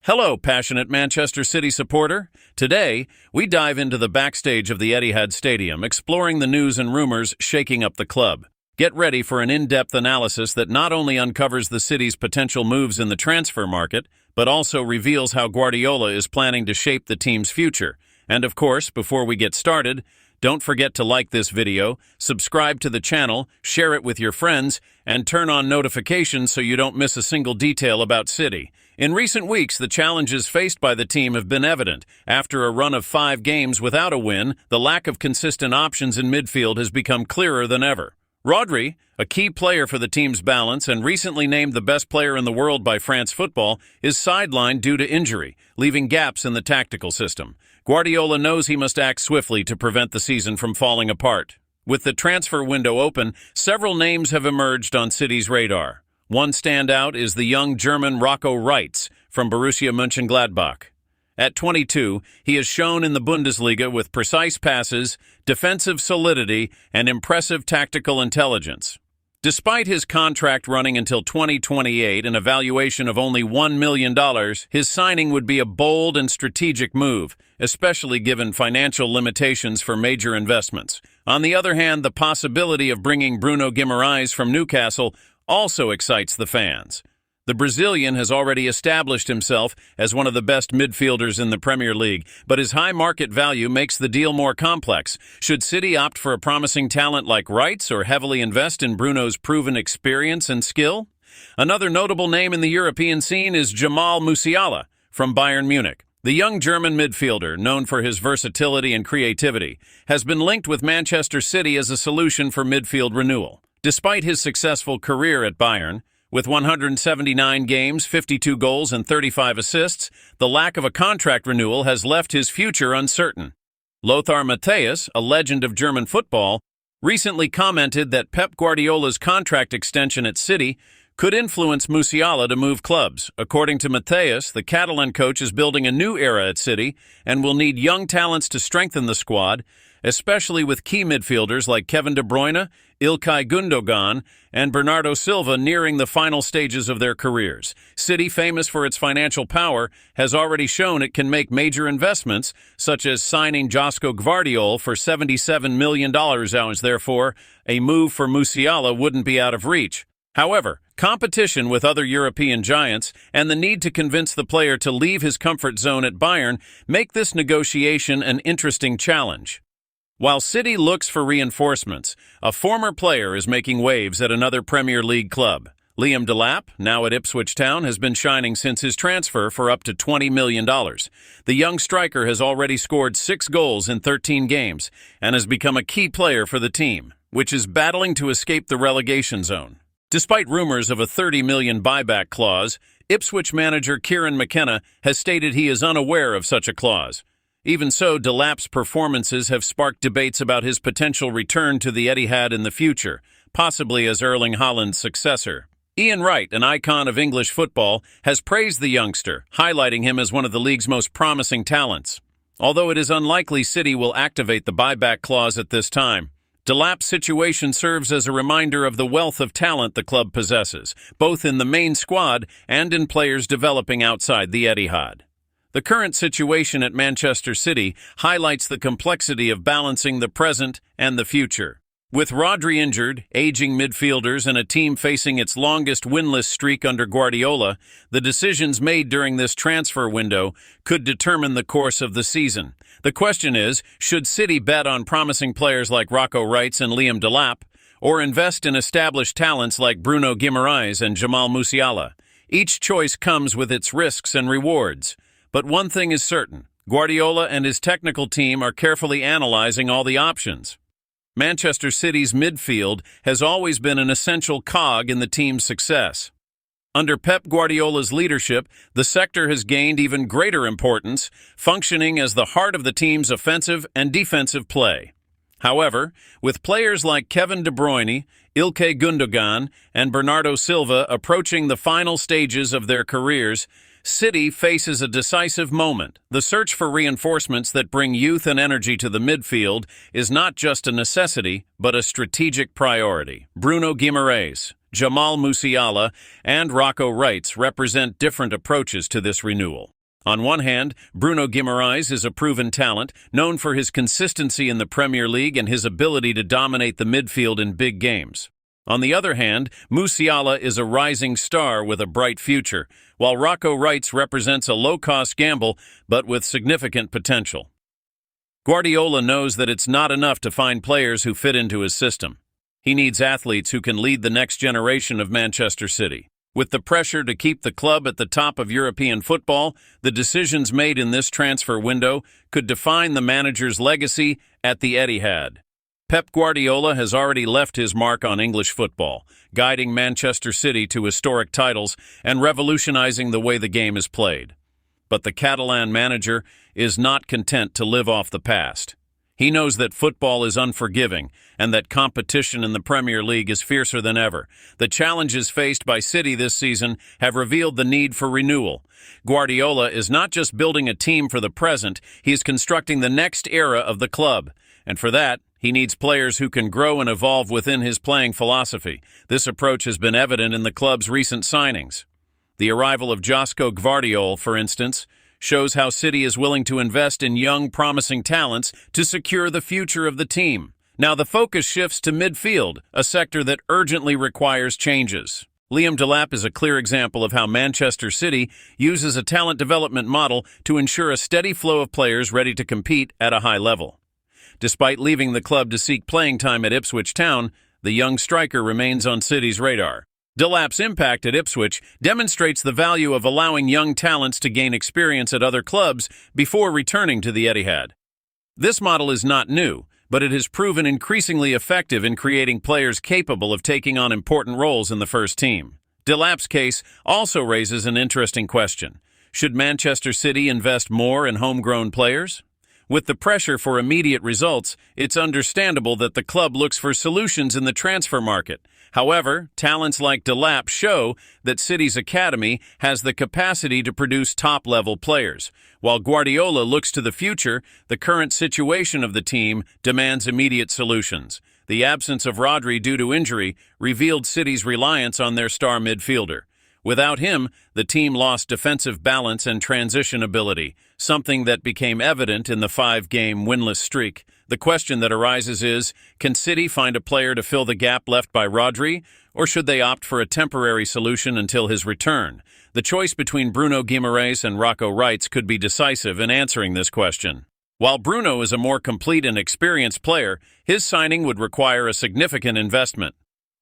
Hello, passionate Manchester City supporter. Today, we dive into the backstage of the Etihad Stadium, exploring the news and rumors shaking up the club. Get ready for an in-depth analysis that not only uncovers the city's potential moves in the transfer market, but also reveals how Guardiola is planning to shape the team's future. And of course, before we get started, don't forget to like this video, subscribe to the channel, share it with your friends, and turn on notifications so you don't miss a single detail about City. In recent weeks, the challenges faced by the team have been evident. After a run of 5 games without a win, the lack of consistent options in midfield has become clearer than ever. Rodri, a key player for the team's balance and recently named the best player in the world by France Football, is sidelined due to injury, leaving gaps in the tactical system. Guardiola knows he must act swiftly to prevent the season from falling apart. With the transfer window open, several names have emerged on City's radar. One standout is the young German Rocco Reitz from Borussia Mönchengladbach. At 22, he has shown in the Bundesliga with precise passes, defensive solidity, and impressive tactical intelligence. Despite his contract running until 2028 and a valuation of only $1 million, his signing would be a bold and strategic move, especially given financial limitations for major investments. On the other hand, the possibility of bringing Bruno Guimaraes from Newcastle also excites the fans. The Brazilian has already established himself as one of the best midfielders in the Premier League, but his high market value makes the deal more complex. Should City opt for a promising talent like Reitz or heavily invest in Bruno's proven experience and skill? Another notable name in the European scene is Jamal Musiala from Bayern Munich. The young German midfielder, known for his versatility and creativity, has been linked with Manchester City as a solution for midfield renewal. Despite his successful career at Bayern, with 179 games, 52 goals, and 35 assists, the lack of a contract renewal has left his future uncertain. Lothar Matthäus, a legend of German football, recently commented that Pep Guardiola's contract extension at City could influence Musiala to move clubs. According to Matthäus, the Catalan coach is building a new era at City and will need young talents to strengthen the squad, especially with key midfielders like Kevin De Bruyne, Ilkay Gundogan, and Bernardo Silva nearing the final stages of their careers. City, famous for its financial power, has already shown it can make major investments, such as signing Josko Gvardiol for $77 million. Therefore, a move for Musiala wouldn't be out of reach. However, competition with other European giants and the need to convince the player to leave his comfort zone at Bayern make this negotiation an interesting challenge. While City looks for reinforcements, a former player is making waves at another Premier League club. Liam Delap, now at Ipswich Town, has been shining since his transfer for up to $20 million. The young striker has already scored 6 goals in 13 games and has become a key player for the team, which is battling to escape the relegation zone. Despite rumors of a $30 million buyback clause, Ipswich manager Kieran McKenna has stated he is unaware of such a clause. Even so, Delap's performances have sparked debates about his potential return to the Etihad in the future, possibly as Erling Haaland's successor. Ian Wright, an icon of English football, has praised the youngster, highlighting him as one of the league's most promising talents. Although it is unlikely City will activate the buyback clause at this time, Delap's situation serves as a reminder of the wealth of talent the club possesses, both in the main squad and in players developing outside the Etihad. The current situation at Manchester City highlights the complexity of balancing the present and the future. With Rodri injured, aging midfielders, and a team facing its longest winless streak under Guardiola, the decisions made during this transfer window could determine the course of the season. The question is, should City bet on promising players like Rocco Reitz and Liam Delap, or invest in established talents like Bruno Guimaraes and Jamal Musiala? Each choice comes with its risks and rewards. But one thing is certain, Guardiola and his technical team are carefully analyzing all the options. Manchester City's midfield has always been an essential cog in the team's success. Under Pep Guardiola's leadership, the sector has gained even greater importance, functioning as the heart of the team's offensive and defensive play. However, with players like Kevin De Bruyne, Ilkay Gundogan, and Bernardo Silva approaching the final stages of their careers, City faces a decisive moment. The search for reinforcements that bring youth and energy to the midfield is not just a necessity, but a strategic priority. Bruno Guimaraes, Jamal Musiala, and Rocco Reitz represent different approaches to this renewal. On one hand, Bruno Guimaraes is a proven talent, known for his consistency in the Premier League and his ability to dominate the midfield in big games. On the other hand, Musiala is a rising star with a bright future, while Rocco Reitz represents a low-cost gamble but with significant potential. Guardiola knows that it's not enough to find players who fit into his system. He needs athletes who can lead the next generation of Manchester City. With the pressure to keep the club at the top of European football, the decisions made in this transfer window could define the manager's legacy at the Etihad. Pep Guardiola has already left his mark on English football, guiding Manchester City to historic titles and revolutionizing the way the game is played. But the Catalan manager is not content to live off the past. He knows that football is unforgiving and that competition in the Premier League is fiercer than ever. The challenges faced by City this season have revealed the need for renewal. Guardiola is not just building a team for the present, he is constructing the next era of the club. And for that, he needs players who can grow and evolve within his playing philosophy. This approach has been evident in the club's recent signings. The arrival of Josko Gvardiol, for instance, shows how City is willing to invest in young, promising talents to secure the future of the team. Now the focus shifts to midfield, a sector that urgently requires changes. Liam Delap is a clear example of how Manchester City uses a talent development model to ensure a steady flow of players ready to compete at a high level. Despite leaving the club to seek playing time at Ipswich Town, the young striker remains on City's radar. Delap's impact at Ipswich demonstrates the value of allowing young talents to gain experience at other clubs before returning to the Etihad. This model is not new, but it has proven increasingly effective in creating players capable of taking on important roles in the first team. Delap's case also raises an interesting question. Should Manchester City invest more in homegrown players? With the pressure for immediate results, it's understandable that the club looks for solutions in the transfer market. However, talents like Delap show that City's academy has the capacity to produce top-level players. While Guardiola looks to the future, the current situation of the team demands immediate solutions. The absence of Rodri due to injury revealed City's reliance on their star midfielder. Without him, the team lost defensive balance and transition ability, something that became evident in the 5-game winless streak. The question that arises is, can City find a player to fill the gap left by Rodri, or should they opt for a temporary solution until his return? The choice between Bruno Guimaraes and Rocco Reitz could be decisive in answering this question. While Bruno is a more complete and experienced player, his signing would require a significant investment.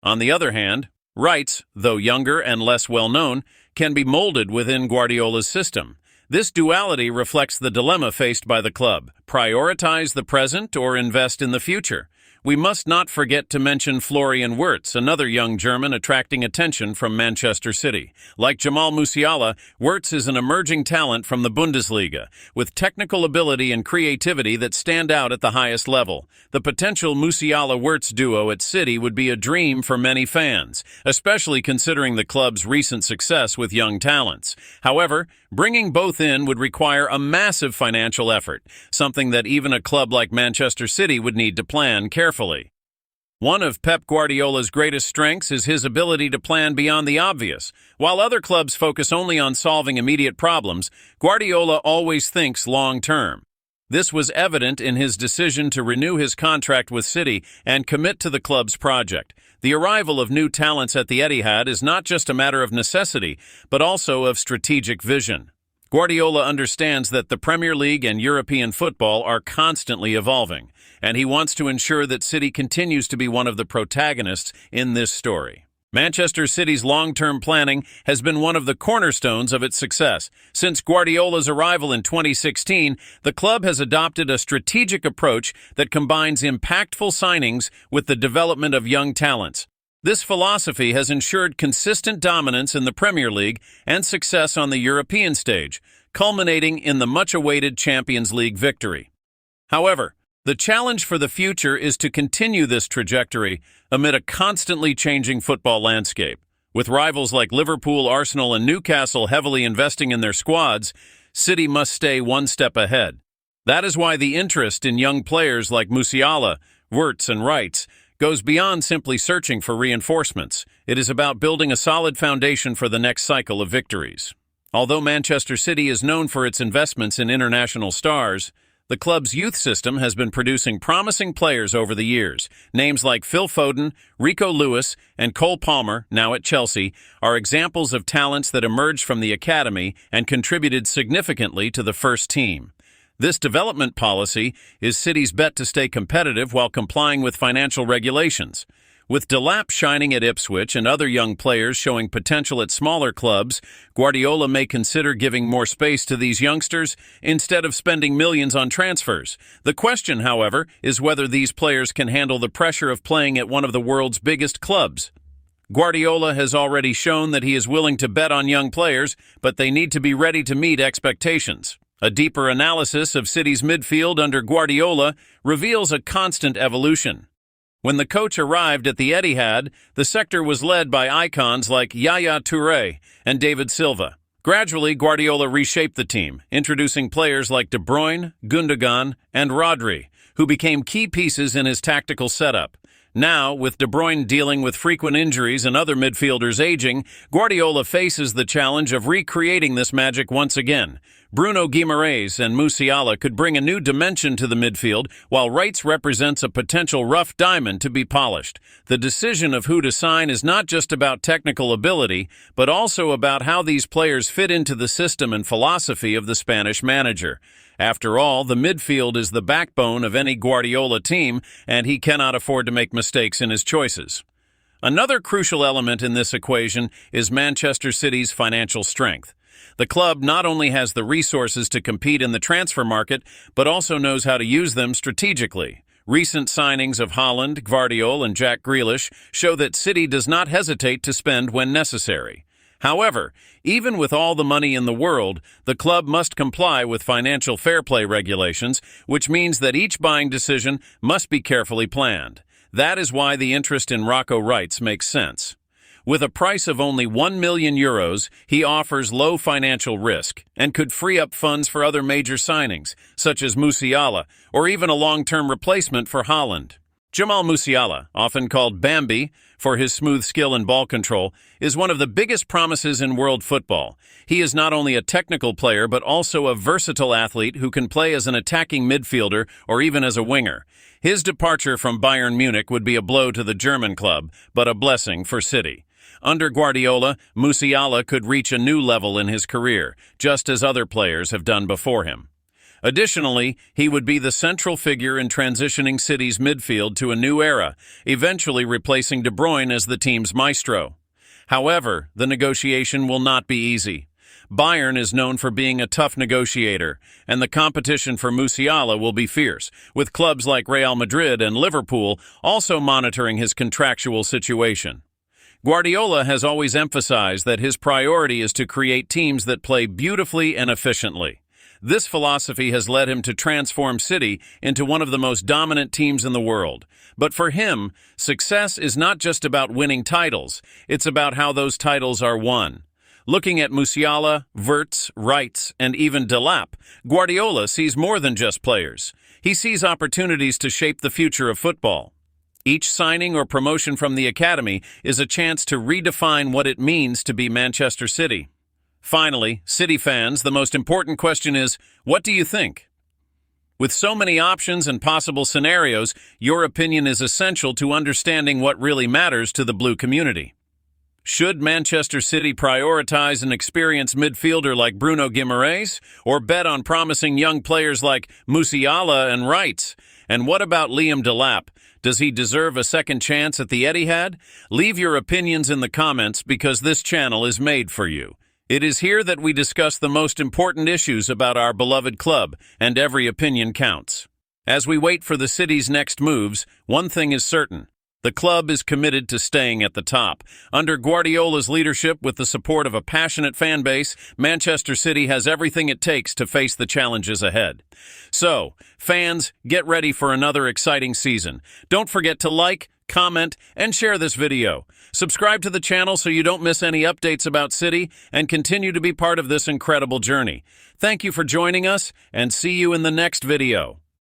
On the other hand, Reitz, though younger and less well-known, can be molded within Guardiola's system. This duality reflects the dilemma faced by the club: prioritize the present or invest in the future. We must not forget to mention Florian Wirtz, another young German attracting attention from Manchester City. Like Jamal Musiala, Wirtz is an emerging talent from the Bundesliga, with technical ability and creativity that stand out at the highest level. The potential Musiala-Wirtz duo at City would be a dream for many fans, especially considering the club's recent success with young talents. However, bringing both in would require a massive financial effort, something that even a club like Manchester City would need to plan carefully. One of Pep Guardiola's greatest strengths is his ability to plan beyond the obvious. While other clubs focus only on solving immediate problems, Guardiola always thinks long-term. This was evident in his decision to renew his contract with City and commit to the club's project. The arrival of new talents at the Etihad is not just a matter of necessity, but also of strategic vision. Guardiola understands that the Premier League and European football are constantly evolving, and he wants to ensure that City continues to be one of the protagonists in this story. Manchester City's long-term planning has been one of the cornerstones of its success. Since Guardiola's arrival in 2016, the club has adopted a strategic approach that combines impactful signings with the development of young talents. This philosophy has ensured consistent dominance in the Premier League and success on the European stage, culminating in the much-awaited Champions League victory. However, the challenge for the future is to continue this trajectory amid a constantly changing football landscape. With rivals like Liverpool, Arsenal, and Newcastle heavily investing in their squads, City must stay one step ahead. That is why the interest in young players like Musiala, Wirtz, and Wrights goes beyond simply searching for reinforcements. It is about building a solid foundation for the next cycle of victories. Although Manchester City is known for its investments in international stars, the club's youth system has been producing promising players over the years. Names like Phil Foden, Rico Lewis, and Cole Palmer, now at Chelsea, are examples of talents that emerged from the academy and contributed significantly to the first team. This development policy is City's bet to stay competitive while complying with financial regulations. With Delap shining at Ipswich and other young players showing potential at smaller clubs, Guardiola may consider giving more space to these youngsters instead of spending millions on transfers. The question, however, is whether these players can handle the pressure of playing at one of the world's biggest clubs. Guardiola has already shown that he is willing to bet on young players, but they need to be ready to meet expectations. A deeper analysis of City's midfield under Guardiola reveals a constant evolution. When the coach arrived at the Etihad, the sector was led by icons like Yaya Touré and David Silva. Gradually, Guardiola reshaped the team, introducing players like De Bruyne, Gundogan, and Rodri, who became key pieces in his tactical setup. Now, with De Bruyne dealing with frequent injuries and other midfielders aging, Guardiola faces the challenge of recreating this magic once again. Bruno Guimaraes and Musiala could bring a new dimension to the midfield, while Wrights represents a potential rough diamond to be polished. The decision of who to sign is not just about technical ability, but also about how these players fit into the system and philosophy of the Spanish manager. After all, the midfield is the backbone of any Guardiola team, and he cannot afford to make mistakes in his choices. Another crucial element in this equation is Manchester City's financial strength. The club not only has the resources to compete in the transfer market, but also knows how to use them strategically. Recent signings of Haaland, Gvardiol, and Jack Grealish show that City does not hesitate to spend when necessary. However, even with all the money in the world, the club must comply with financial fair play regulations, which means that each buying decision must be carefully planned. That is why the interest in Rocco Wrights makes sense. With a price of only €1 million, he offers low financial risk and could free up funds for other major signings, such as Musiala, or even a long-term replacement for Haaland. Jamal Musiala, often called Bambi for his smooth skill and ball control, is one of the biggest promises in world football. He is not only a technical player but also a versatile athlete who can play as an attacking midfielder or even as a winger. His departure from Bayern Munich would be a blow to the German club, but a blessing for City. Under Guardiola, Musiala could reach a new level in his career, just as other players have done before him. Additionally, he would be the central figure in transitioning City's midfield to a new era, eventually replacing De Bruyne as the team's maestro. However, the negotiation will not be easy. Bayern is known for being a tough negotiator, and the competition for Musiala will be fierce, with clubs like Real Madrid and Liverpool also monitoring his contractual situation. Guardiola has always emphasized that his priority is to create teams that play beautifully and efficiently. This philosophy has led him to transform City into one of the most dominant teams in the world. But for him, success is not just about winning titles, it's about how those titles are won. Looking at Musiala, Wirtz, Wrights, and even Delap, Guardiola sees more than just players. He sees opportunities to shape the future of football. Each signing or promotion from the academy is a chance to redefine what it means to be Manchester City. Finally, City fans, the most important question is, what do you think? With so many options and possible scenarios, your opinion is essential to understanding what really matters to the blue community. Should Manchester City prioritize an experienced midfielder like Bruno Guimaraes, or bet on promising young players like Musiala and Wrights? And what about Liam Delap? Does he deserve a second chance at the Etihad? Leave your opinions in the comments because this channel is made for you. It is here that we discuss the most important issues about our beloved club, and every opinion counts. As we wait for the City's next moves, one thing is certain. The club is committed to staying at the top. Under Guardiola's leadership, with the support of a passionate fan base, Manchester City has everything it takes to face the challenges ahead. So, fans, get ready for another exciting season. Don't forget to like, comment, and share this video. Subscribe to the channel so you don't miss any updates about City, and continue to be part of this incredible journey. Thank you for joining us, and see you in the next video.